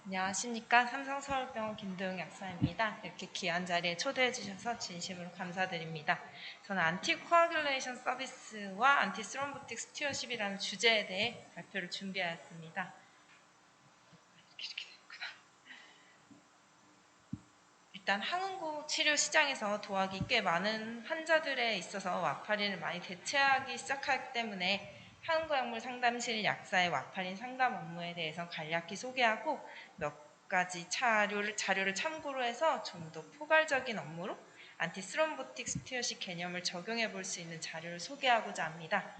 안녕하십니까. 삼성서울병원 김도영 약사입니다. 이렇게 귀한 자리에 초대해 주셔서 진심으로 감사드립니다. 저는 안티코아귤레이션 서비스와 안티스롬보틱 스튜어십이라는 주제에 대해 발표를 준비하였습니다. 일단 항응고 치료 시장에서 도학이 꽤 많은 환자들에 있어서 와파린을 많이 대체하기 시작하기 때문에 항응고 약물 상담실 약사의 와파린 상담 업무에 대해서 간략히 소개하고 몇 가지 자료를 참고로 해서 좀 더 포괄적인 업무로 안티스롬보틱 스튜어십 개념을 적용해 볼 수 있는 자료를 소개하고자 합니다.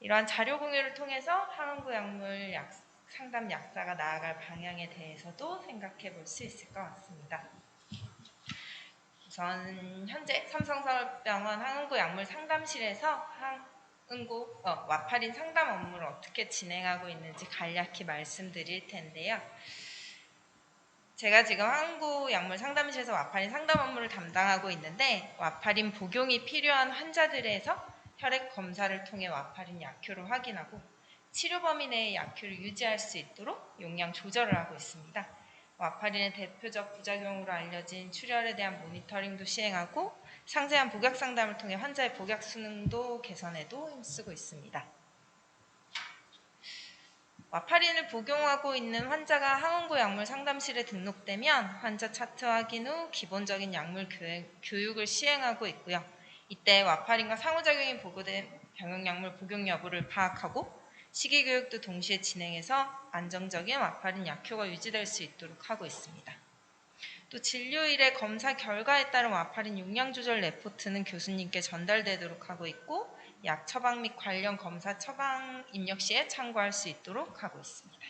이러한 자료 공유를 통해서 항응고 약물 상담 약사가 나아갈 방향에 대해서도 생각해 볼 수 있을 것 같습니다. 우선 현재 삼성서울병원 항응고 약물 상담실에서 와파린 상담 업무를 어떻게 진행하고 있는지 간략히 말씀드릴 텐데요. 제가 지금 항응고 약물 상담실에서 와파린 상담 업무를 담당하고 있는데, 와파린 복용이 필요한 환자들에서 혈액 검사를 통해 와파린 약효를 확인하고 치료 범위 내의 약효를 유지할 수 있도록 용량 조절을 하고 있습니다. 와파린의 대표적 부작용으로 알려진 출혈에 대한 모니터링도 시행하고 상세한 복약 상담을 통해 환자의 복약 수능도 개선에도 힘쓰고 있습니다. 와파린을 복용하고 있는 환자가 항응고 약물 상담실에 등록되면 환자 차트 확인 후 기본적인 약물 교육을 시행하고 있고요. 이때 와파린과 상호작용이 보고된 병용약물 복용 여부를 파악하고 시기교육도 동시에 진행해서 안정적인 와파린 약효가 유지될 수 있도록 하고 있습니다. 또 진료일의 검사 결과에 따른 와파린 용량 조절 레포트는 교수님께 전달되도록 하고 있고, 약 처방 및 관련 검사 처방 입력 시에 참고할 수 있도록 하고 있습니다.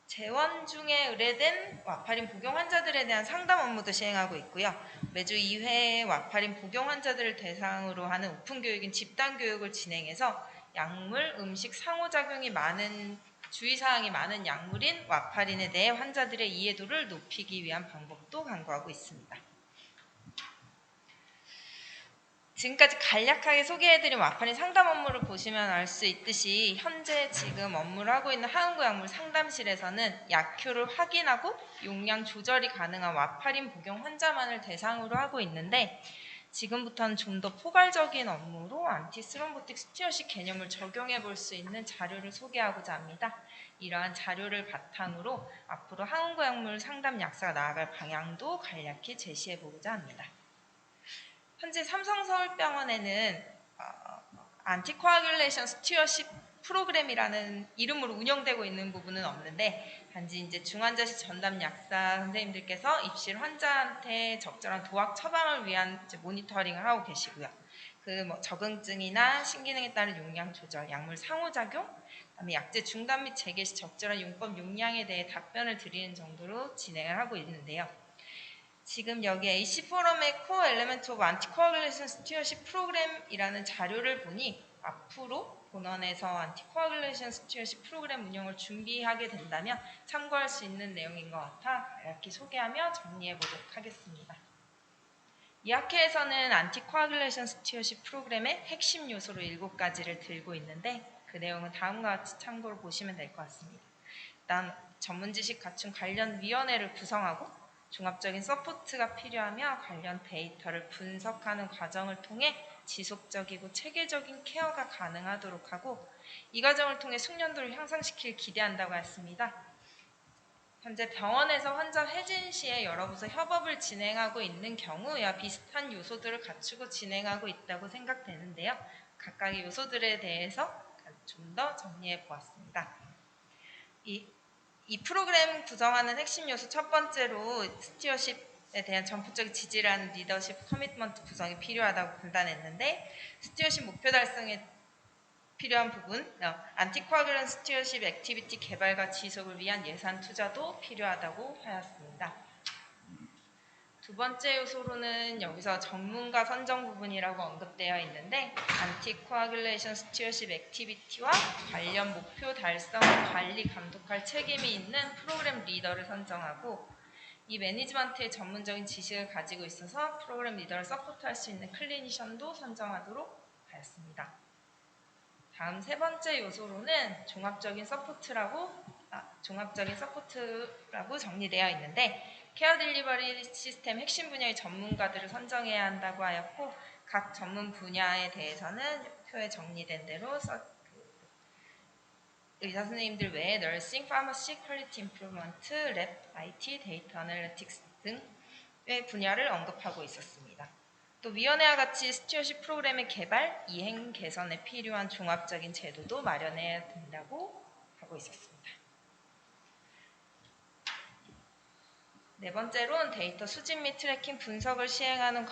재원 중에 의뢰된 와파린 복용 환자들에 대한 상담 업무도 시행하고 있고요. 매주 2회 와파린 복용 환자들을 대상으로 하는 오픈 교육인 집단 교육을 진행해서 약물, 음식 상호작용이 많은 주의사항이 많은 약물인 와파린에 대해 환자들의 이해도를 높이기 위한 방법도 강구하고 있습니다. 지금까지 간략하게 소개해드린 와파린 상담 업무를 보시면 알 수 있듯이 현재 지금 업무를 하고 있는 항응고 약물 상담실에서는 약효를 확인하고 용량 조절이 가능한 와파린 복용 환자만을 대상으로 하고 있는데, 지금부터는 좀 더 포괄적인 업무로 안티스롬보틱 스튜어십 개념을 적용해 볼 수 있는 자료를 소개하고자 합니다. 이러한 자료를 바탕으로 앞으로 항응고 약물 상담 약사가 나아갈 방향도 간략히 제시해 보고자 합니다. 현재 삼성서울병원에는 안티코아귤레이션 스튜어십 프로그램이라는 이름으로 운영되고 있는 부분은 없는데, 단지 이제 중환자실 전담 약사 선생님들께서 입실 환자한테 적절한 도학 처방을 위한 이제 모니터링을 하고 계시고요. 적응증이나 신기능에 따른 용량 조절, 약물 상호작용, 그다음에 약제 중단 및 재개 시 적절한 용법 용량에 대해 답변을 드리는 정도로 진행을 하고 있는데요. 지금 여기 AC 포럼의 코어 엘리멘트 오브 안티코아귤레이션 스튜어십 프로그램이라는 자료를 보니 앞으로 본원에서 안티코아귤레이션 스튜어십 프로그램 운영을 준비하게 된다면 참고할 수 있는 내용인 것 같아 이렇게 소개하며 정리해 보도록 하겠습니다. 이 학회에서는 안티코아귤레이션 스튜어십 프로그램의 핵심 요소로 7가지를 들고 있는데, 그 내용은 다음과 같이 참고로 보시면 될 것 같습니다. 일단 전문 지식 갖춘 관련 위원회를 구성하고 종합적인 서포트가 필요하며 관련 데이터를 분석하는 과정을 통해 지속적이고 체계적인 케어가 가능하도록 하고, 이 과정을 통해 숙련도를 향상시키길 기대한다고 했습니다. 현재 병원에서 환자 회진 시에 여러 부서 협업을 진행하고 있는 경우 이와 비슷한 요소들을 갖추고 진행하고 있다고 생각되는데요. 각각의 요소들에 대해서 좀 더 정리해 보았습니다. 이 프로그램 구성하는 핵심 요소 첫 번째로 스튜어십에 대한 전폭적인 지지라는 리더십 커미트먼트 구성이 필요하다고 판단했는데, 스튜어십 목표 달성에 필요한 부분, 안티코아귤런 스튜어십 액티비티 개발과 지속을 위한 예산 투자도 필요하다고 하였습니다. 두 번째 요소로는 여기서 전문가 선정 부분이라고 언급되어 있는데, 안티코아귤레이션 스튜어십 액티비티와 관련 목표 달성을 관리 감독할 책임이 있는 프로그램 리더를 선정하고, 이 매니지먼트의 전문적인 지식을 가지고 있어서 프로그램 리더를 서포트할 수 있는 클리니션도 선정하도록 하였습니다. 다음 세 번째 요소로는 종합적인 서포트라고 정리되어 있는데 케어 딜리버리 시스템 핵심 분야의 전문가들을 선정해야 한다고 하였고 각 전문 분야에 대해서는 표에 정리된 대로 의사 선생님들 외에 너싱, 파머시, 퀄리티 임프루먼트, 랩, IT, 데이터 애널리틱스 등의 분야를 언급하고 있었습니다. 또 위원회와 같이 스튜어십 프로그램의 개발, 이행 개선에 필요한 종합적인 제도도 마련해야 된다고 하고 있었습니다. 네 번째로는 데이터 수집 및 트래킹 분석을 시행하는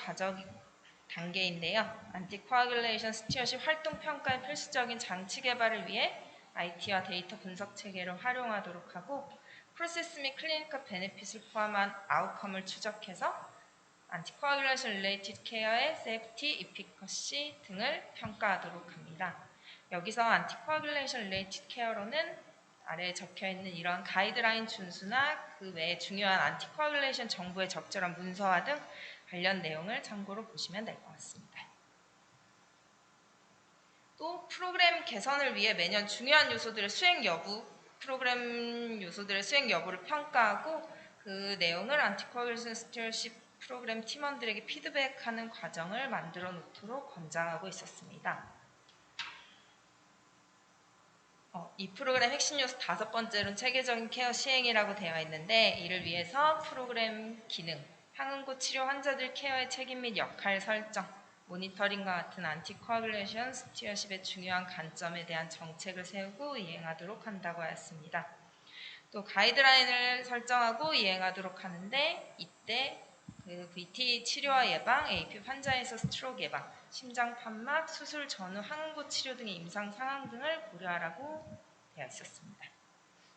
단계인데요. 안티코아귤레이션 스튜어십 활동 평가의 필수적인 장치 개발을 위해 IT와 데이터 분석 체계를 활용하도록 하고 프로세스 및 클리니컬 베네핏을 포함한 아웃컴을 추적해서 안티코아귤레이션 릴레이티드 케어의 세이프티, 이피커시 등을 평가하도록 합니다. 여기서 안티코아귤레이션 릴레이티드 케어로는 아래에 적혀있는 이런 가이드라인 준수나 그 외에 중요한 안티코아귤레이션 정보의 적절한 문서화 등 관련 내용을 참고로 보시면 될 것 같습니다. 또 프로그램 개선을 위해 매년 중요한 요소들의 프로그램 요소들의 수행 여부를 평가하고 그 내용을 안티코아귤레이션 스튜어십 프로그램 팀원들에게 피드백하는 과정을 만들어 놓도록 권장하고 있었습니다. 이 프로그램 핵심 요소 5번째로는 체계적인 케어 시행이라고 되어 있는데 이를 위해서 프로그램 기능, 항응고 치료 환자들 케어의 책임 및 역할 설정, 모니터링과 같은 안티코아귤레이션 스튜어십의 중요한 관점에 대한 정책을 세우고 이행하도록 한다고 하였습니다. 또 가이드라인을 설정하고 이행하도록 하는데 이때 그 VT 치료와 예방, AP 환자에서 스트로크 예방, 심장 판막, 수술 전후 항응고 치료 등의 임상 상황 등을 고려하라고 되어 있었습니다.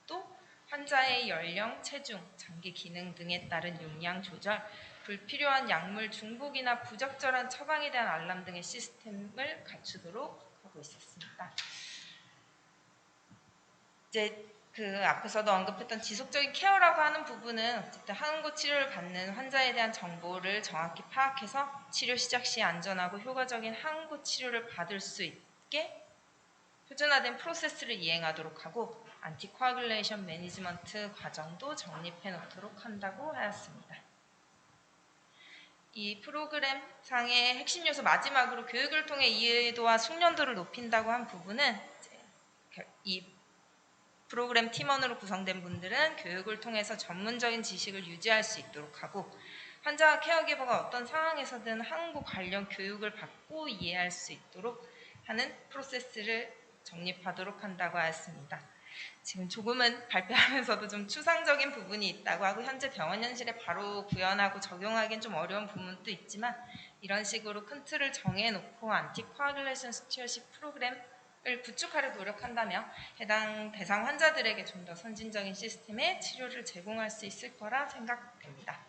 또 환자의 연령, 체중, 장기 기능 등에 따른 용량 조절, 불필요한 약물 중복이나 부적절한 처방에 대한 알람 등의 시스템을 갖추도록 하고 있었습니다. 이제 그 앞에서도 언급했던 지속적인 케어라고 하는 부분은 어쨌든 항응고 치료를 받는 환자에 대한 정보를 정확히 파악해서 치료 시작 시 안전하고 효과적인 항응고 치료를 받을 수 있게 표준화된 프로세스를 이행하도록 하고 안티코아귤레이션 매니지먼트 과정도 정립해 놓도록 한다고 하였습니다. 이 프로그램 상의 핵심 요소 마지막으로 교육을 통해 이해도와 숙련도를 높인다고 한 부분은 이 프로그램 팀원으로 구성된 분들은 교육을 통해서 전문적인 지식을 유지할 수 있도록 하고 환자와 케어기버가 어떤 상황에서든 항응고 관련 교육을 받고 이해할 수 있도록 하는 프로세스를 정립하도록 한다고 하였습니다. 지금 조금은 발표하면서도 좀 추상적인 부분이 있다고 하고 현재 병원 현실에 바로 구현하고 적용하기는 좀 어려운 부분도 있지만 이런 식으로 큰 틀을 정해놓고 안티코아귤레이션 스튜어십 프로그램을 구축하려 노력한다면 해당 대상 환자들에게 좀 더 선진적인 시스템의 치료를 제공할 수 있을 거라 생각됩니다.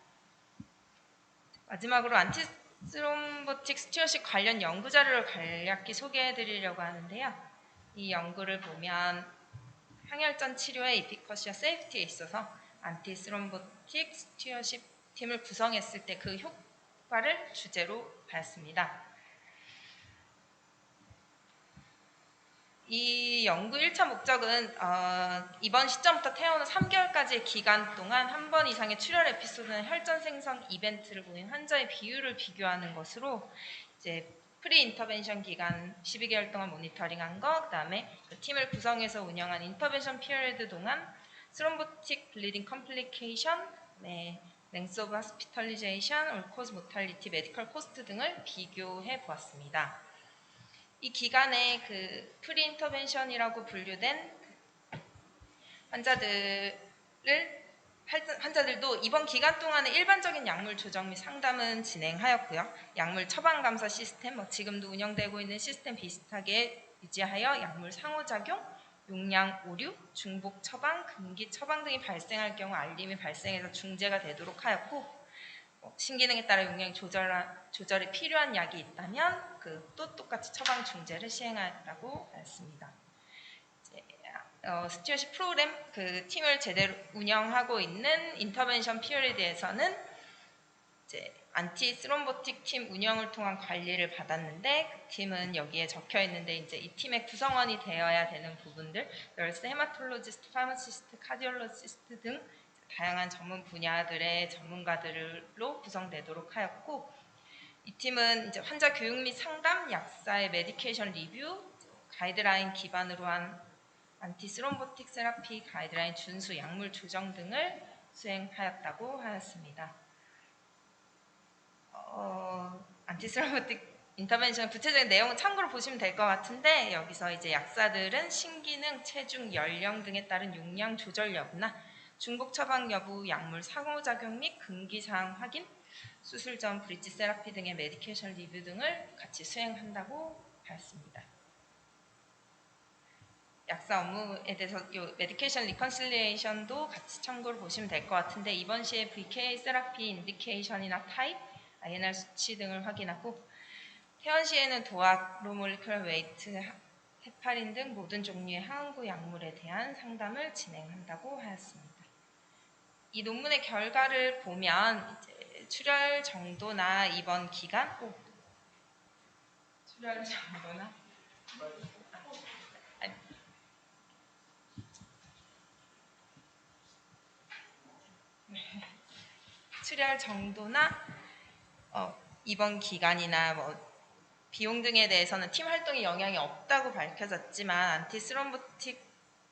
마지막으로 안티스롬보틱 스튜어십 관련 연구 자료를 간략히 소개해 드리려고 하는데요. 이 연구를 보면 항혈전 치료의 이피커시와 세이프티에 있어서 안티스롬보틱 스튜어십 팀을 구성했을 때 그 효과를 주제로 봤습니다. 이 연구 1차 목적은 이번 시점부터 태어나 3개월까지의 기간 동안 한 번 이상의 출혈 에피소드나 혈전 생성 이벤트를 보인 환자의 비율을 비교하는 것으로 이제 프리 인터벤션 기간 12개월 동안 모니터링한 거, 그 다음에 그 팀을 구성해서 운영한 인터벤션 피리어드 동안 스롬보틱 블리딩 컴플리케이션, 랭스 오브 하스피털리제이션, 올코즈 모탈리티, 메디컬 코스트 등을 비교해 보았습니다. 이 기간에 그 프리 인터벤션이라고 분류된 환자들도 이번 기간 동안에 일반적인 약물 조정 및 상담은 진행하였고요. 약물 처방 감사 시스템, 지금도 운영되고 있는 시스템 비슷하게 유지하여 약물 상호작용, 용량 오류, 중복 처방, 금기 처방 등이 발생할 경우 알림이 발생해서 중재가 되도록 하였고 신기능에 따라 용량 조절에 필요한 약이 있다면 또 똑같이 처방 중재를 시행하라고 하였습니다. 스튜어십 프로그램 그 팀을 제대로 운영하고 있는 인터벤션 피리어드에서는 이제 안티 스롬보틱 팀 운영을 통한 관리를 받았는데 그 팀은 여기에 적혀 있는데 이제 이 팀의 구성원이 되어야 되는 부분들, 널스, 헤마톨로지스트, 파마시스트, 카디올로지스트 등 다양한 전문 분야들의 전문가들로 구성되도록 하였고, 이 팀은 이제 환자 교육 및 상담, 약사의 메디케이션 리뷰, 가이드라인 기반으로 한 안티스롬보틱 세라피 가이드라인 준수, 약물 조정 등을 수행하였다고 하였습니다. 안티스롬보틱 인터벤션 구체적인 내용은 참고로 보시면 될 것 같은데, 여기서 이제 약사들은 신기능, 체중, 연령 등에 따른 용량 조절 여부나 중복 처방 여부, 약물 상호작용 및 금기사항 확인, 수술 전 브릿지 세라피 등의 메디케이션 리뷰 등을 같이 수행한다고 하였습니다. 약사 업무에 대해서 이 메디케이션 리컨실리에이션도 같이 참고로 보시면 될 것 같은데, 이번 시에 VK 세라피 인디케이션이나 타입, INR 수치 등을 확인하고, 퇴원 시에는 도악, 로몰리큘러 웨이트, 헤파린 등 모든 종류의 항응구 약물에 대한 상담을 진행한다고 하였습니다. 이 논문의 결과를 보면 이제 출혈 정도나 입원 기간, 출혈 정도나 출혈 정도나 입원 기간이나 비용 등에 대해서는 팀 활동에 영향이 없다고 밝혀졌지만, 안티스롬보틱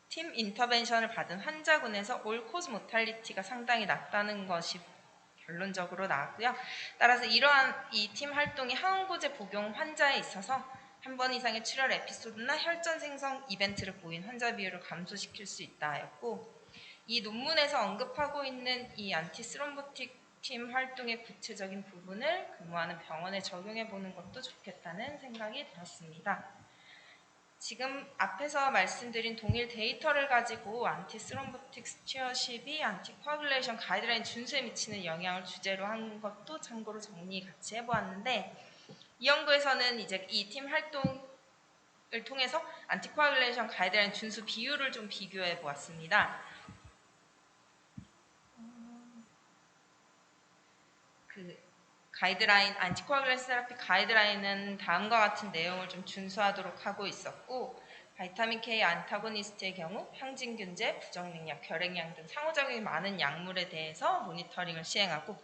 팀 인터벤션을 받은 환자군에서 올 코즈 모탈리티가 상당히 낮다는 것이 결론적으로 나왔고요. 따라서 이러한 이 팀 활동이 항응고제 복용 환자에 있어서 한 번 이상의 출혈 에피소드나 혈전 생성 이벤트를 보인 환자 비율을 감소시킬 수 있다 하였고, 이 논문에서 언급하고 있는 이 안티스롬보틱 팀 활동의 구체적인 부분을 근무하는 병원에 적용해 보는 것도 좋겠다는 생각이 들었습니다. 지금 앞에서 말씀드린 동일 데이터를 가지고 안티스롬보틱 스튜어십이 안티코아굴레이션 가이드라인 준수에 미치는 영향을 주제로 한 것도 참고로 정리 같이 해보았는데, 이 연구에서는 이제 이 팀 활동을 통해서 안티코아굴레이션 가이드라인 준수 비율을 좀 비교해 보았습니다. 가이드라인, 안티코아굴레이션 세라피 가이드라인은 다음과 같은 내용을 좀 준수하도록 하고 있었고, 바이타민 K 안타고니스트의 경우 항진균제, 부정맥약, 결핵량 등 상호작용이 많은 약물에 대해서 모니터링을 시행하고,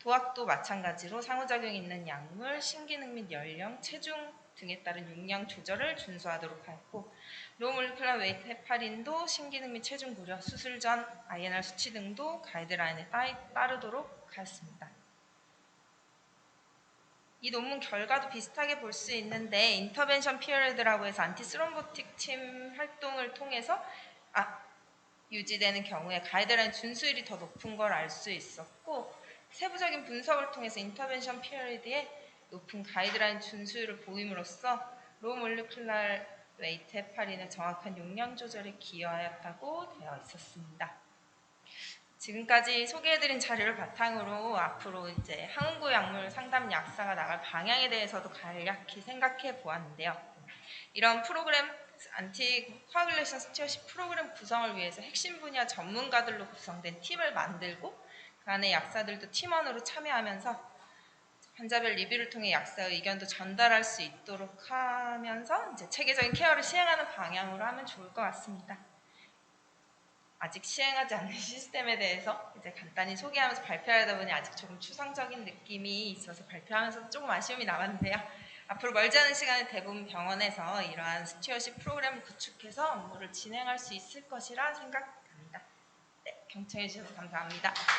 도악도 마찬가지로 상호작용이 있는 약물, 신기능 및 연령, 체중 등에 따른 용량 조절을 준수하도록 하였고, 로몰리큘러 웨이트 헤파린도 신기능 및 체중 고려, 수술 전 INR 수치 등도 가이드라인에 따르도록 하였습니다. 이 논문 결과도 비슷하게 볼 수 있는데, 인터벤션 피리어드라고 해서 안티스롬보틱 팀 활동을 통해서 유지되는 경우에 가이드라인 준수율이 더 높은 걸 알 수 있었고, 세부적인 분석을 통해서 인터벤션 피리어드에 높은 가이드라인 준수율을 보임으로써 로몰리큘러 웨이트 헤파린의 정확한 용량 조절에 기여하였다고 되어 있었습니다. 지금까지 소개해드린 자료를 바탕으로 앞으로 이제 항응구 약물 상담 약사가 나갈 방향에 대해서도 간략히 생각해 보았는데요. 이런 프로그램, 안티코아굴레이션 스튜어십 프로그램 구성을 위해서 핵심 분야 전문가들로 구성된 팀을 만들고, 그 안에 약사들도 팀원으로 참여하면서 환자별 리뷰를 통해 약사의 의견도 전달할 수 있도록 하면서 이제 체계적인 케어를 시행하는 방향으로 하면 좋을 것 같습니다. 아직 시행하지 않는 시스템에 대해서 이제 간단히 소개하면서 발표하다 보니 아직 조금 추상적인 느낌이 있어서 발표하면서 조금 아쉬움이 남았는데요. 앞으로 멀지 않은 시간에 대부분 병원에서 이러한 스튜어십 프로그램을 구축해서 업무를 진행할 수 있을 것이라 생각합니다. 네, 경청해 주셔서 감사합니다.